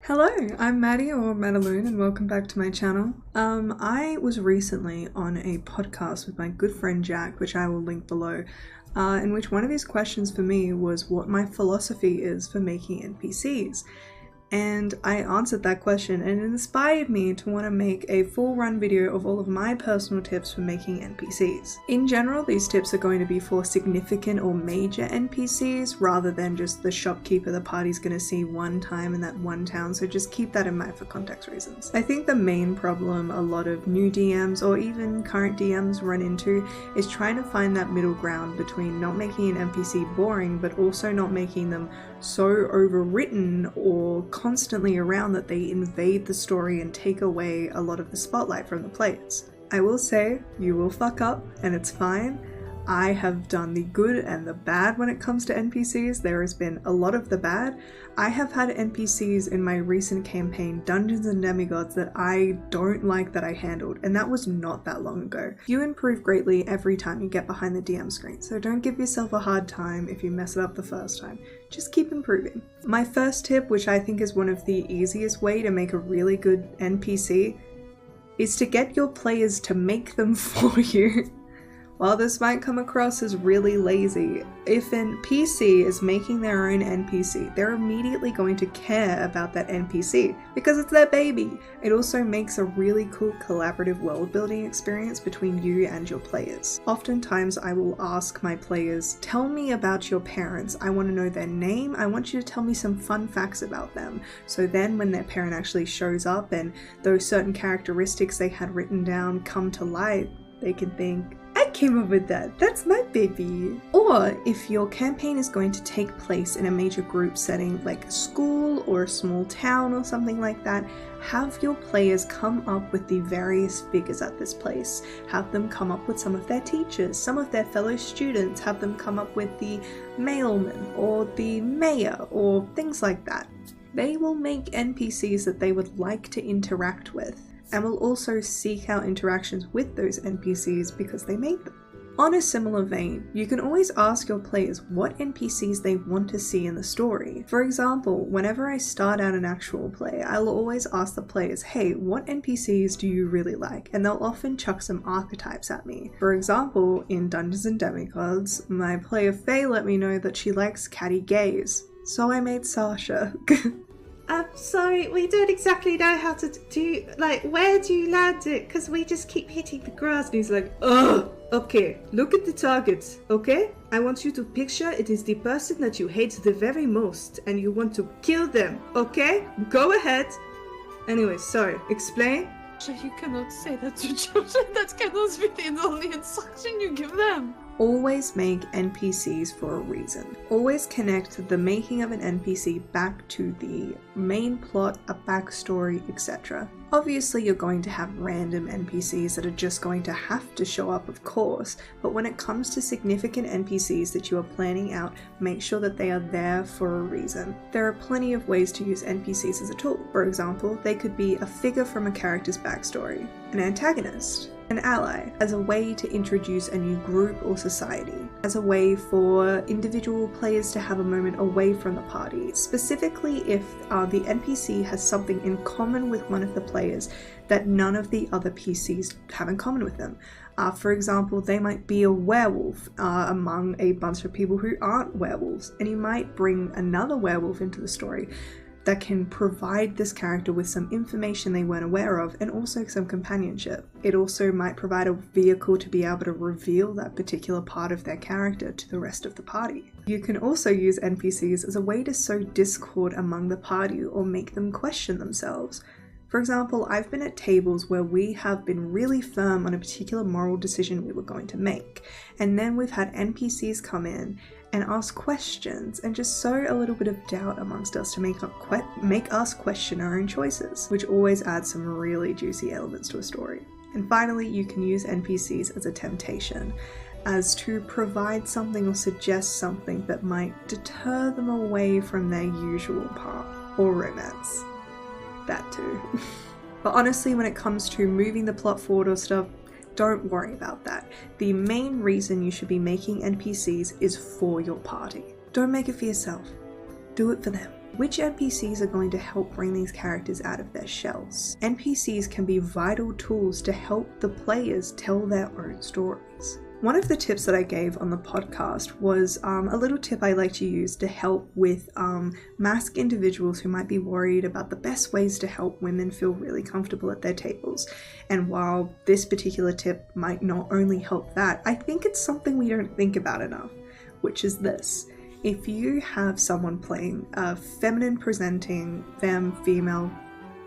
Hello, I'm Maddie or Madaloon and welcome back to my channel. I was recently on a podcast with my good friend Jack, which I will link below, in which one of his questions for me was what my philosophy is for making NPCs. And I answered that question and it inspired me to want to make a full run video of all of my personal tips for making NPCs. In general, these tips are going to be for significant or major NPCs rather than just the shopkeeper the party's going to see one time in that one town, so just keep that in mind for context reasons. I think the main problem a lot of new DMs or even current DMs run into is trying to find that middle ground between not making an NPC boring but also not making them so overwritten or constantly around that they invade the story and take away a lot of the spotlight from the players. I will say, you will fuck up and it's fine. I have done the good and the bad when it comes to NPCs. There has been a lot of the bad. I have had NPCs in my recent campaign, Dungeons and Demigods, that I don't like that I handled, and that was not that long ago. You improve greatly every time you get behind the DM screen, so don't give yourself a hard time if you mess it up the first time. Just keep improving. My first tip, which I think is one of the easiest way to make a really good NPC, is to get your players to make them for you. While this might come across as really lazy, if an PC is making their own NPC, they're immediately going to care about that NPC because it's their baby. It also makes a really cool collaborative world building experience between you and your players. Oftentimes I will ask my players, tell me about your parents. I want to know their name. I want you to tell me some fun facts about them. So then when their parent actually shows up and those certain characteristics they had written down come to light, they can think, I came up with that, that's my baby. Or if your campaign is going to take place in a major group setting like a school or a small town or something like that, have your players come up with the various figures at this place. Have them come up with some of their teachers, some of their fellow students, have them come up with the mailman or the mayor or things like that. They will make NPCs that they would like to interact with, and will also seek out interactions with those NPCs because they made them. On a similar vein, you can always ask your players what NPCs they want to see in the story. For example, whenever I start out an actual play, I'll always ask the players, hey, what NPCs do you really like? And they'll often chuck some archetypes at me. For example, in Dungeons and Demigods, my player Faye let me know that she likes catty gays, so I made Sasha. I'm sorry, we don't exactly know how to do, like, where do you land it? Because we just keep hitting the grass. And he's like, oh, okay, look at the target, okay? I want you to picture it is the person that you hate the very most and you want to kill them, okay? Go ahead. Anyway, sorry, explain? You cannot say that to children. That cannot be the only instruction you give them. Always make NPCs for a reason. Always connect the making of an NPC back to the main plot, a backstory, etc. Obviously you're going to have random NPCs that are just going to have to show up, of course, but when it comes to significant NPCs that you are planning out, make sure that they are there for a reason. There are plenty of ways to use NPCs as a tool. For example, they could be a figure from a character's backstory, an antagonist, an ally, as a way to introduce a new group or society, as a way for individual players to have a moment away from the party, specifically if the NPC has something in common with one of the players that none of the other PCs have in common with them. For example, they might be a werewolf among a bunch of people who aren't werewolves, and you might bring another werewolf into the story that can provide this character with some information they weren't aware of and also some companionship. It also might provide a vehicle to be able to reveal that particular part of their character to the rest of the party. You can also use NPCs as a way to sow discord among the party or make them question themselves. For example, I've been at tables where we have been really firm on a particular moral decision we were going to make, and then we've had NPCs come in and ask questions and just sow a little bit of doubt amongst us to make us question our own choices, which always adds some really juicy elements to a story. And finally, you can use NPCs as a temptation, as to provide something or suggest something that might deter them away from their usual path, or romance. That too. But honestly, when it comes to moving the plot forward or stuff, don't worry about that. The main reason you should be making NPCs is for your party. Don't make it for yourself. Do it for them. Which NPCs are going to help bring these characters out of their shells? NPCs can be vital tools to help the players tell their own stories. One of the tips that I gave on the podcast was a little tip I like to use to help with mask individuals who might be worried about the best ways to help women feel really comfortable at their tables. And while this particular tip might not only help that, I think it's something we don't think about enough, which is this. If you have someone playing a feminine presenting female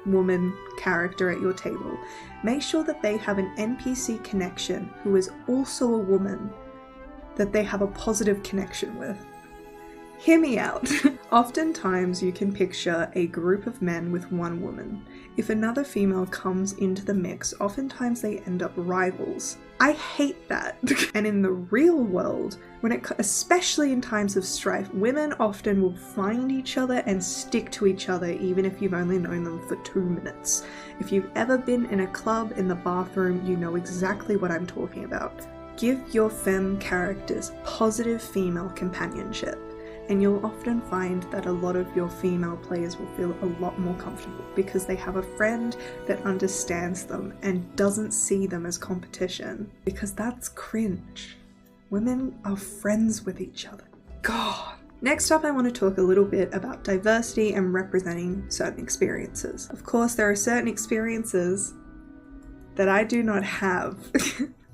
woman character at your table, make sure that they have an NPC connection who is also a woman that they have a positive connection with. Hear me out. Oftentimes you can picture a group of men with one woman. If another female comes into the mix, oftentimes they end up rivals. I hate that. And in the real world, especially in times of strife, women often will find each other and stick to each other even if you've only known them for 2 minutes. If you've ever been in a club in the bathroom, you know exactly what I'm talking about. Give your femme characters positive female companionship, and you'll often find that a lot of your female players will feel a lot more comfortable because they have a friend that understands them and doesn't see them as competition, because that's cringe. Women are friends with each other. God. Next up, I want to talk a little bit about diversity and representing certain experiences. Of course, there are certain experiences that I do not have.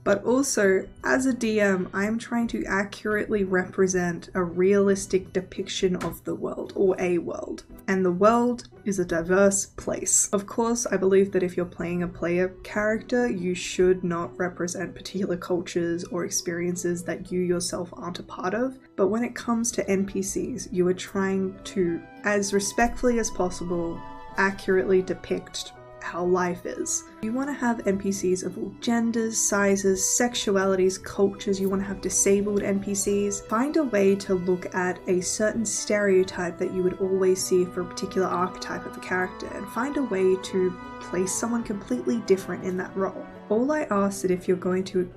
But also, as a DM, I'm trying to accurately represent a realistic depiction of the world, or a world. And the world is a diverse place. Of course, I believe that if you're playing a player character, you should not represent particular cultures or experiences that you yourself aren't a part of. But when it comes to NPCs, you are trying to, as respectfully as possible, accurately depict how life is. You want to have NPCs of all genders, sizes, sexualities, cultures. You want to have disabled NPCs. Find a way to look at a certain stereotype that you would always see for a particular archetype of a character, and find a way to place someone completely different in that role. All I ask that if you're going to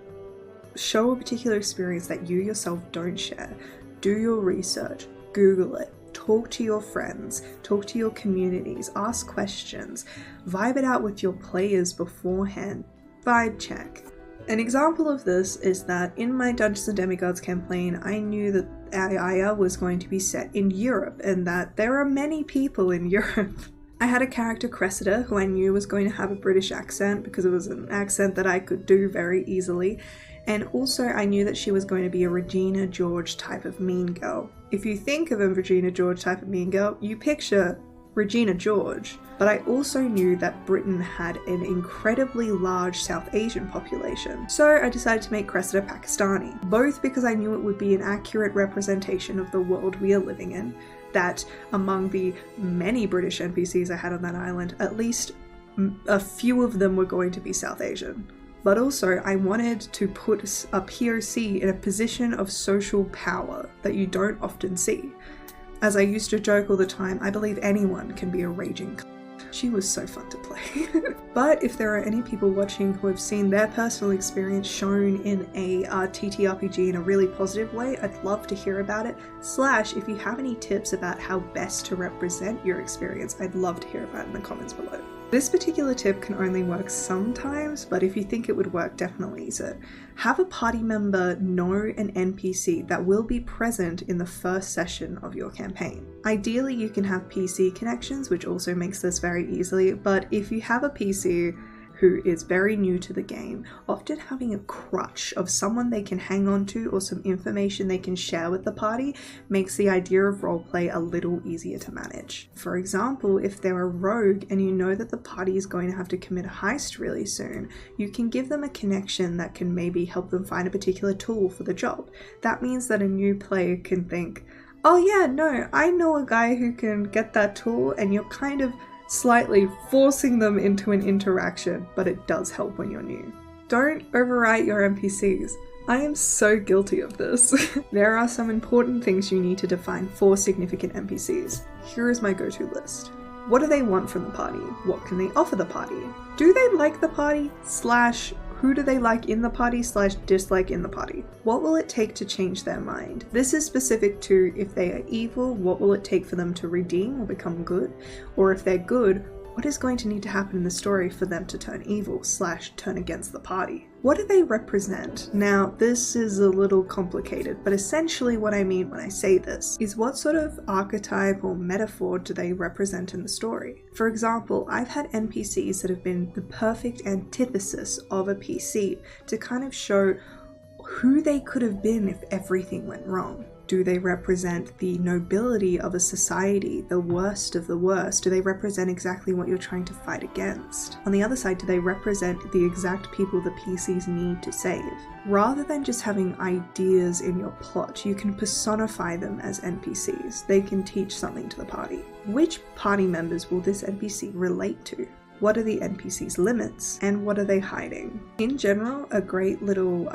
show a particular experience that you yourself don't share, do your research, Google it, talk to your friends, talk to your communities, ask questions, vibe it out with your players beforehand, vibe check. An example of this is that in my Dungeons and Demigods campaign, I knew that Aya was going to be set in Europe and that there are many people in Europe. I had a character, Cressida, who I knew was going to have a British accent because it was an accent that I could do very easily. And also I knew that she was going to be a Regina George type of mean girl. If you think of a Regina George type of mean girl, you picture Regina George. But I also knew that Britain had an incredibly large South Asian population. So I decided to make Cressida Pakistani, both because I knew it would be an accurate representation of the world we are living in, that among the many British NPCs I had on that island, at least a few of them were going to be South Asian. But also, I wanted to put a POC in a position of social power that you don't often see. As I used to joke all the time, I believe anyone can be a raging She was so fun to play. But if there are any people watching who have seen their personal experience shown in a TTRPG in a really positive way, I'd love to hear about it. / if you have any tips about how best to represent your experience, I'd love to hear about it in the comments below. This particular tip can only work sometimes, but if you think it would work, definitely use it. Have a party member know an NPC that will be present in the first session of your campaign. Ideally, you can have PC connections, which also makes this very easily, but if you have a PC who is very new to the game, often having a crutch of someone they can hang on to or some information they can share with the party makes the idea of roleplay a little easier to manage. For example, if they're a rogue and you know that the party is going to have to commit a heist really soon, you can give them a connection that can maybe help them find a particular tool for the job. That means that a new player can think, oh yeah, no, I know a guy who can get that tool, and you're kind of slightly forcing them into an interaction, but it does help when you're new. Don't overwrite your NPCs. I am so guilty of this. There are some important things you need to define for significant NPCs. Here is my go-to list. What do they want from the party? What can they offer the party? Do they like the party? / Who do they like in the party / dislike in the party? What will it take to change their mind? This is specific to if they are evil, what will it take for them to redeem or become good? Or if they're good, what is going to need to happen in the story for them to turn evil / turn against the party? What do they represent? Now, this is a little complicated, but essentially what I mean when I say this is what sort of archetype or metaphor do they represent in the story? For example, I've had NPCs that have been the perfect antithesis of a PC to kind of show who they could have been if everything went wrong. Do they represent the nobility of a society, the worst of the worst? Do they represent exactly what you're trying to fight against? On the other side, do they represent the exact people the PCs need to save? Rather than just having ideas in your plot, you can personify them as NPCs. They can teach something to the party. Which party members will this NPC relate to? What are the NPC's limits, and what are they hiding? In general, a great little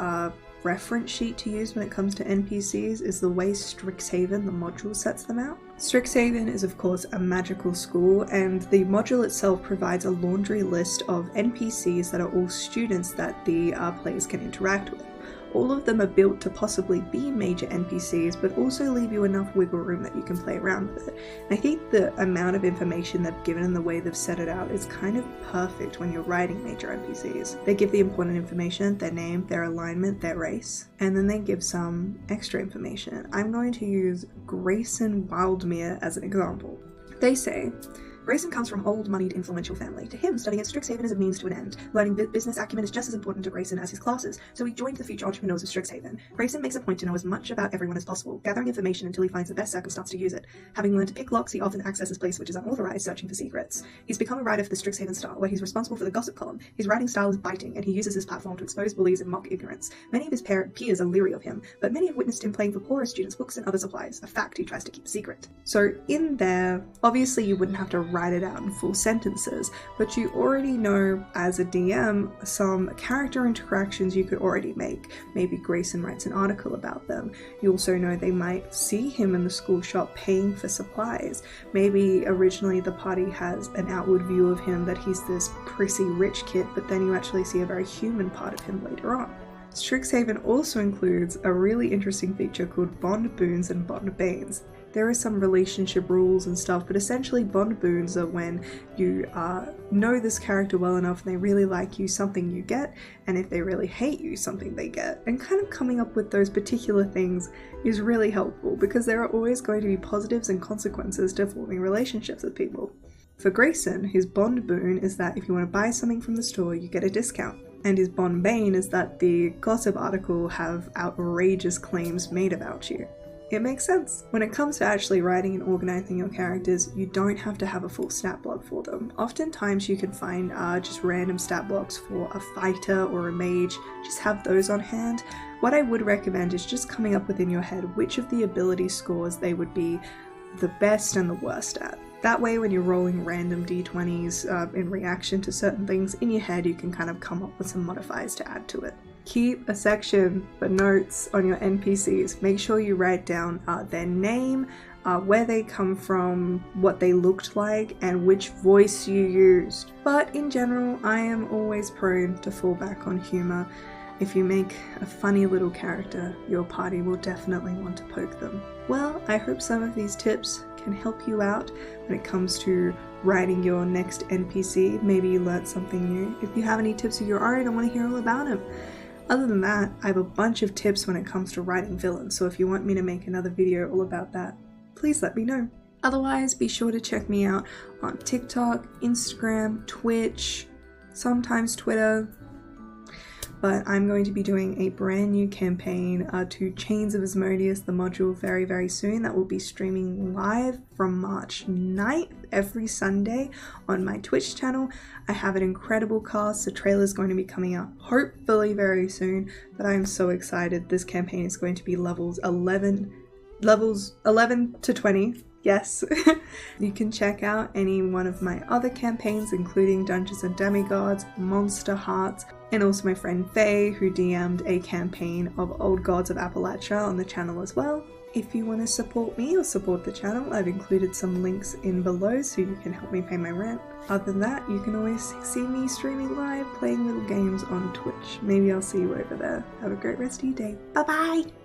reference sheet to use when it comes to NPCs is the way Strixhaven, the module, sets them out. Strixhaven is of course a magical school, and the module itself provides a laundry list of NPCs that are all students that the players can interact with. All of them are built to possibly be major NPCs, but also leave you enough wiggle room that you can play around with it. And I think the amount of information they've given and the way they've set it out is kind of perfect when you're writing major NPCs. They give the important information, their name, their alignment, their race, and then they give some extra information. I'm going to use Grayson Wildmere as an example. They say, Grayson comes from old, moneyed, influential family. To him, studying at Strixhaven is a means to an end. Learning business acumen is just as important to Grayson as his classes, so he joined the future entrepreneurs of Strixhaven. Grayson makes a point to know as much about everyone as possible, gathering information until he finds the best circumstance to use it. Having learned to pick locks, he often accesses places which is unauthorized, searching for secrets. He's become a writer for the Strixhaven Star, where he's responsible for the gossip column. His writing style is biting, and he uses his platform to expose bullies and mock ignorance. Many of his peers are leery of him, but many have witnessed him playing for poorer students books and other supplies, a fact he tries to keep secret. So in there, obviously you wouldn't have to write it out in full sentences, but you already know as a DM some character interactions you could already make. Maybe Grayson writes an article about them. You also know they might see him in the school shop paying for supplies. Maybe originally the party has an outward view of him that he's this prissy rich kid, but then you actually see a very human part of him later on. Strixhaven also includes a really interesting feature called Bond Boons and Bond Banes. There are some relationship rules and stuff, but essentially bond boons are when you know this character well enough and they really like you, something you get, and if they really hate you, something they get. And kind of coming up with those particular things is really helpful because there are always going to be positives and consequences to forming relationships with people. For Grayson, his bond boon is that if you want to buy something from the store, you get a discount. And his bond bane is that the gossip article have outrageous claims made about you. It makes sense. When it comes to actually writing and organizing your characters, you don't have to have a full stat block for them. Oftentimes you can find just random stat blocks for a fighter or a mage, just have those on hand. What I would recommend is just coming up within your head which of the ability scores they would be the best and the worst at. That way when you're rolling random d20s in reaction to certain things in your head, you can kind of come up with some modifiers to add to it. Keep a section for notes on your NPCs. Make sure you write down their name, where they come from, what they looked like, and which voice you used. But in general, I am always prone to fall back on humor. If you make a funny little character, your party will definitely want to poke them. Well, I hope some of these tips can help you out when it comes to writing your next NPC. Maybe you learned something new. If you have any tips of your own, I want to hear all about them. Other than that, I have a bunch of tips when it comes to writing villains, so if you want me to make another video all about that, please let me know. Otherwise, be sure to check me out on TikTok, Instagram, Twitch, sometimes Twitter. But I'm going to be doing a brand new campaign to Chains of Asmodeus, the module, very, very soon. That will be streaming live from March 9th every Sunday on my Twitch channel. I have an incredible cast. The trailer is going to be coming out hopefully very soon, but I'm so excited. This campaign is going to be levels 11 to 20. Yes. You can check out any one of my other campaigns, including Dungeons and Demigods, Monster Hearts, and also my friend Faye, who DM'd a campaign of Old Gods of Appalachia on the channel as well. If you want to support me or support the channel, I've included some links in below so you can help me pay my rent. Other than that, you can always see me streaming live, playing little games on Twitch. Maybe I'll see you over there. Have a great rest of your day. Bye bye!